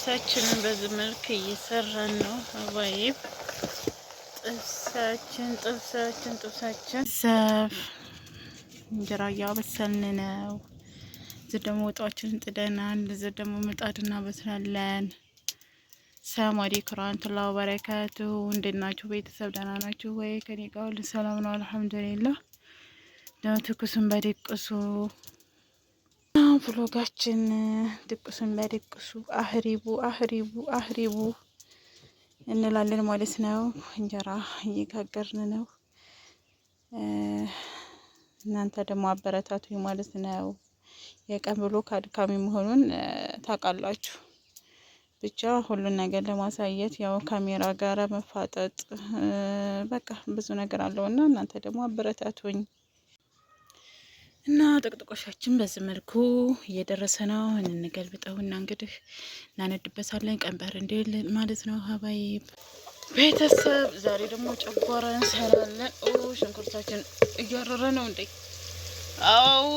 ጥብሳችንን በዚህ መልክ እየሰራን ነው። አባይብ ጥብሳችን ሰፍ እንጀራ እያበሰልን ነው። እዚህ ደግሞ ወጣችንን ጥደናል። እዚህ ደግሞ ምጣድ እናበስላለን። ሰላም አለይኩም ወራህመቱላሂ ወበረካቱ። እንዴት ናችሁ ቤተሰብ? ደህና ናችሁ ወይ? ከኔ ጋር ሁሉ ሰላም ነው አልሐምዱሊላህ። ደግሞ ትኩስን በድቅሱ ፍሎጋችን ድቅሱን በድቅሱ አህሪቡ እንላለን ማለት ነው። እንጀራ እየጋገርን ነው። እናንተ ደግሞ አበረታቱኝ ማለት ነው። የቀን ብሎ ከአድካሚ መሆኑን ታውቃላችሁ። ብቻ ሁሉን ነገር ለማሳየት ያው ካሜራ ጋር መፋጠጥ በቃ ብዙ ነገር አለውና እናንተ ደግሞ አበረታቱኝ። እና ጥቅጥቆሻችን በዚህ መልኩ እየደረሰ ነው። እንገልብጠውና እንግዲህ እናነድበታለን። ቀንበር እንዲል ማለት ነው። ሀባይብ ቤተሰብ ዛሬ ደግሞ ጨጓራ እንሰራለን። ሽንኩርታችን እያረረ ነው እንዴ? አው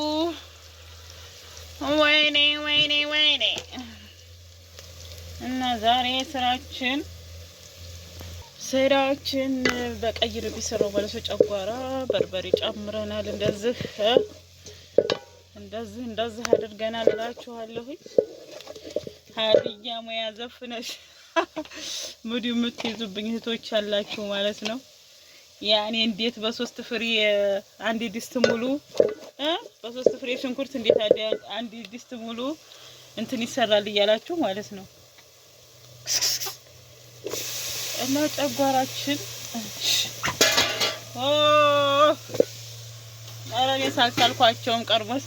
ወይኔ እና ዛሬ ስራችን በቀይ ነው የሚሰራው ማለት ነው። ጨጓራ በርበሬ ጨምረናል። እንደዚህ አድርገናል እላችኋለሁ። ሀዲያ ሙያ ዘፍነሽ ሙዲ የምትይዙብኝ እህቶች አላችሁ ማለት ነው። ያኔ እንዴት በሶስት ፍሬ አንድ ዲስት ሙሉ በሶስት ፍሬ ሽንኩርት እንዴት አንድ ዲስት ሙሉ እንትን ይሰራል እያላችሁ ማለት ነው። እና ጨጓራችን አረኔ ሳልኳቸውም ቀርቦስ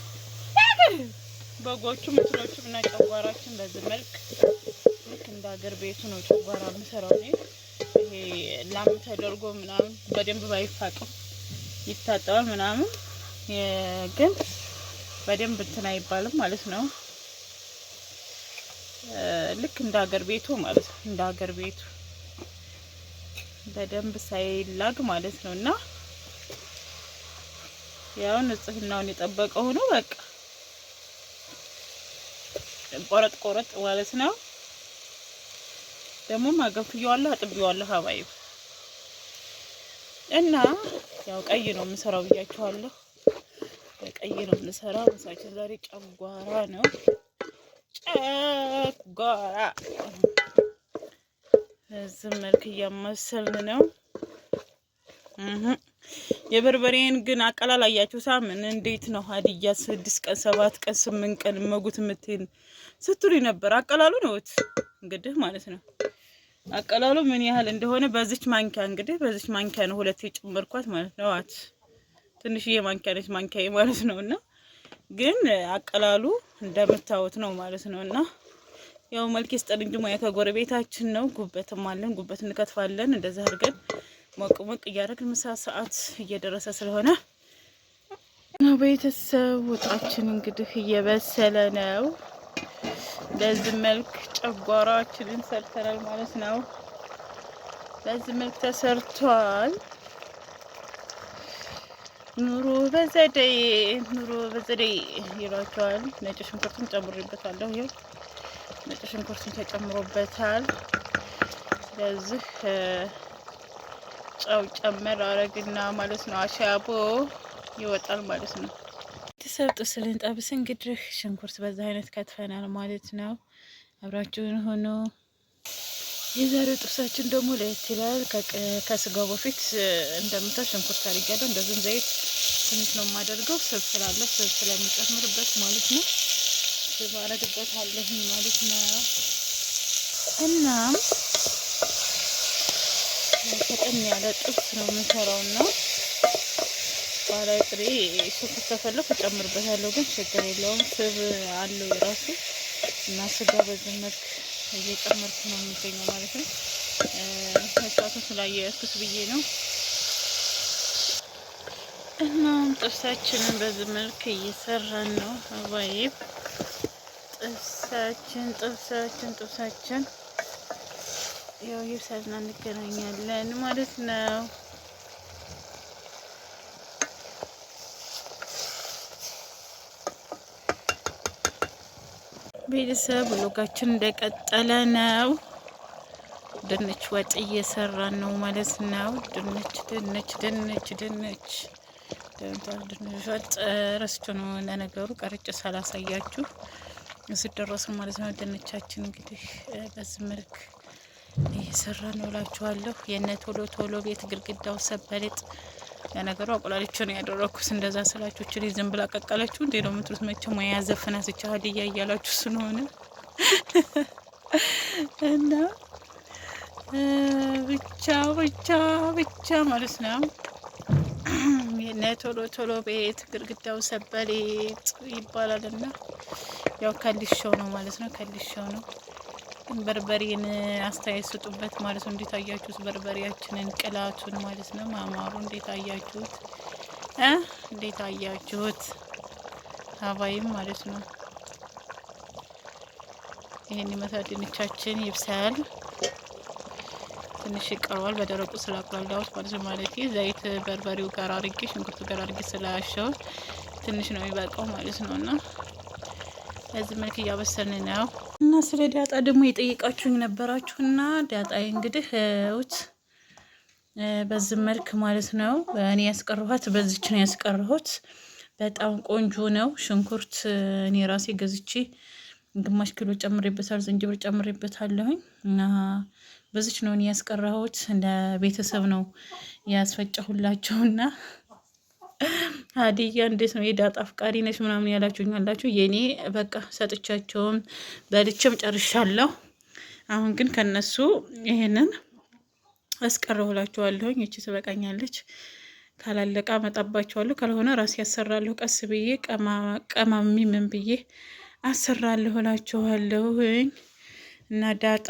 በጎቹ ምትሮቹ እና ጨጓራችን በዚህ መልክ ልክ እንደ ሀገር ቤቱ ነው ጨጓራ የምሰራው እኔ። ይሄ ላም ተደርጎ ምናምን በደንብ ባይፋቅም ይታጠባል ምናምን፣ ግን በደንብ እንትን አይባልም ማለት ነው። ልክ እንደ ሀገር ቤቱ ማለት ነው። እንደ ሀገር ቤቱ በደንብ ሳይላግ ማለት ነው። እና ያው ንጽህናውን የጠበቀ ሆኖ በቃ ቆረጥ ማለት ነው። ደግሞ ማገፍየዋለሁ አጥቢዋለሁ ሀባይብ። እና ያው ቀይ ነው የምሰራው ብያችኋለሁ። ቀይ ነው የምሰራው። ምሳችን ዛሬ ጨጓራ ነው። ጨጓራ በዚህ መልክ እያመሰልን ነው። የበርበሬን ግን አቀላል አያችሁ ሳምን እንዴት ነው? ሀዲያ 6 ቀን 7 ቀን 8 ቀን መጉት የምትል ስትሉኝ ነበር። አቀላሉ ነው እንግዲህ ማለት ነው። አቀላሉ ምን ያህል እንደሆነ በዚች ማንኪያ እንግዲህ በዚች ማንኪያ ነው ሁለቴ ጨመርኳት ማለት ነው። ትንሽዬ ማንኪያ ነች ማንኪያዬ ማለት ነው። እና ግን አቀላሉ እንደምታዩት ነው ማለት ነው። እና ያው መልክ ይስጠን እንጂ ሙያ ከጎረቤታችን ነው። ጉበትም አለን፣ ጉበት እንከትፋለን። እንደዛ አድርገን ሞቅ እያደረግን ምሳ ሰዓት እየደረሰ ስለሆነ ቤተሰብ ወጣችን እንግዲህ እየበሰለ ነው። በዚህ መልክ ጨጓራችንን ሰርተናል ማለት ነው። በዚህ መልክ ተሰርቷል። ኑሮ በዘዴ ይሏቸዋል። ነጭ ሽንኩርቱን ጨምሬበታለሁ። ይኸው ነጭ ሽንኩርቱን ተጨምሮበታል። ስለዚህ ጨው ጨመር አረግና ማለት ነው አሻቦ ይወጣል ማለት ነው። ተሰብጥ ስልንጠብስ እንግዲህ ሽንኩርት በዛ አይነት ከትፈናል ማለት ነው። አብራችሁን ሆኖ የዛሬው ጥብሳችን ደግሞ ለየት ይላል። ከስጋው በፊት እንደምታው ሽንኩርት አድርጊያለሁ። እንደዚህም ዘይት ትንሽ ነው የማደርገው። ስልስል አለ ስልስል የሚጨምርበት ማለት ነው። ስባረግበት አለኝ ማለት ነው። እናም ፈጠን ያለ ጥብስ ነው የምንሰራውና ባህላዊ ጥሬ ሽንኩርት ከፈለኩ እጨምርበታለሁ፣ ግን ችግር የለውም። ስብ አለው የራሱ እና ስጋ በዚህ መልክ እየጨመርኩ ነው የሚገኘው ማለት ነው። እሳቱን ስላየኩት ብዬ ነው። እናም ጥብሳችንን በዚህ መልክ እየሰራን ነው አባይብ። ጥብሳችን ያው ይብሳልና እንገናኛለን ማለት ነው። ቤተሰብ ብሎጋችን እንደቀጠለ ነው። ድንች ወጥ እየሰራን ነው ማለት ነው። ድንች ወጥ ረስቼ ነው ለነገሩ ቀርጬ ሳላሳያችሁ ስደረሱ ማለት ነው። ድንቻችን እንግዲህ በዚህ መልክ እየሰራ ነው እላችኋለሁ። የነ ቶሎ ቶሎ ቤት ግድግዳው ሰበልጥ ለነገሩ አቆላልቼ ነው ያደረኩት። እንደዛ ስላችሁ ልጅ ዝም ብላ ቀቀለችው እንዴ ነው የምትሉት? መቼም ወይ ያዘፍና ስቻ ሀዲያ እያላችሁ ስለሆነ እና ብቻ ማለት ነው። የነ ቶሎ ቶሎ ቤት ግድግዳው ሰበልጥ ይባላልና ያው ከልሾው ነው ማለት ነው። ከልሾው ነው። በርበሬን አስተያየት ስጡበት ማለት ነው። እንዴት አያችሁት? በርበሬያችንን ቅላቱን ማለት ነው። ማማሩ እንዴት አያችሁት? እንዴት አያችሁት? ሀባይም ማለት ነው። ይሄን ይመስላል። ድንቻችን ይብሳል። ትንሽ ይቀረዋል። በደረቁ ስላቁላላሁት ማለት ነው። ማለት ዘይት በርበሬው ጋር አድርጌ ሽንኩርቱ ጋር አድርጌ ስላሻው ትንሽ ነው የሚበቃው ማለት ነው። እና በዚህ መልክ እያበሰልን ነው። እና ስለ ዳጣ ደግሞ የጠየቃችሁኝ ነበራችሁና ዳጣዬ እንግዲህ ውት በዚህ መልክ ማለት ነው። እኔ ያስቀረኋት በዚች ነው ያስቀረሁት። በጣም ቆንጆ ነው። ሽንኩርት እኔ ራሴ ገዝቼ ግማሽ ኪሎ ጨምሬበታል። ዝንጅብል ጨምሬበታለሁኝ እና በዚች ነው እኔ ያስቀረሁት። ለቤተሰብ ነው ያስፈጨሁላቸውና ሀዲያ እንዴት ነው የዳጣ አፍቃሪ ነች ምናምን ያላችሁኝ አላችሁ። የኔ በቃ ሰጥቻቸውም በልቼም ጨርሻለሁ። አሁን ግን ከነሱ ይሄንን አስቀረሁላችኋለሁኝ። እቺ ትበቃኛለች። ካላለቃ መጣባቸዋለሁ። ካልሆነ ራሴ ያሰራለሁ። ቀስ ብዬ ቀማሚ ምን ብዬ አሰራለሁ እላችኋለሁኝ። እና ዳጣ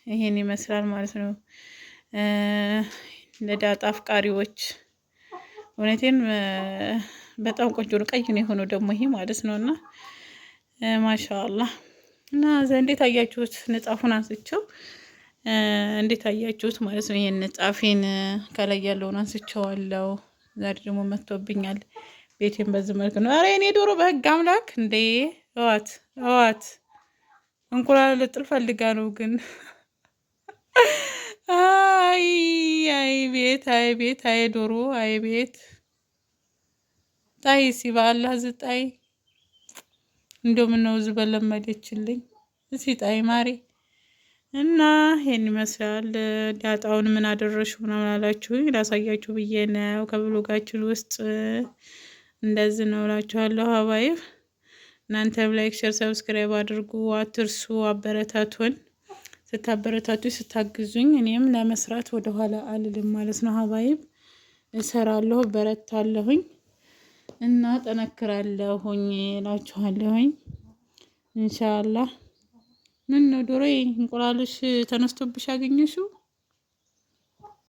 ይሄን ይመስላል ማለት ነው። ለዳጣ አፍቃሪዎች እውነቴን በጣም ቆንጆ ነው። ቀይ ነው የሆነው ደግሞ ይሄ ማለት ነው። እና ማሻአላህ እና እንዴት አያችሁት? ንጣፉን አንስቼው እንዴት አያችሁት ማለት ነው። ይሄን ንጣፌን ከላይ ያለውን አንስቼዋለሁ። ዛሬ ደግሞ መጥቶብኛል። ቤቴን በዚህ መልክ ነው። አረ እኔ ዶሮ በህግ አምላክ እንዴ! እዋት እንቁላል ልጥል ፈልጋ ነው ግን አይ ቤት አይ ዶሮ አይ ቤት ጣይ ሲባላ ዝጣይ እንደምነው ዝበለመደችልኝ እሲ ጣይ ማሪ እና ይሄን ይመስላል። ዳጣውን ምን አደረሽው ምናምን አላችሁኝ። ላሳያችሁ ብዬ ነው። ከብሎጋችን ውስጥ እንደዚህ ነው እላችኋለሁ። ሀባይብ እናንተም ላይክ፣ ሼር፣ ሰብስክራይብ አድርጉ አትርሱ። አበረታቱን። ስታበረታቱ ስታግዙኝ እኔም ለመስራት ወደ ኋላ አልልም ማለት ነው። ሀባይብ እሰራለሁ፣ በረታለሁኝ እና ጠነክራለሁኝ እላችኋለሁኝ። ኢንሻአላህ ምን ነው ዶሮዬ እንቁላልሽ ተነስቶብሽ አገኘሽው?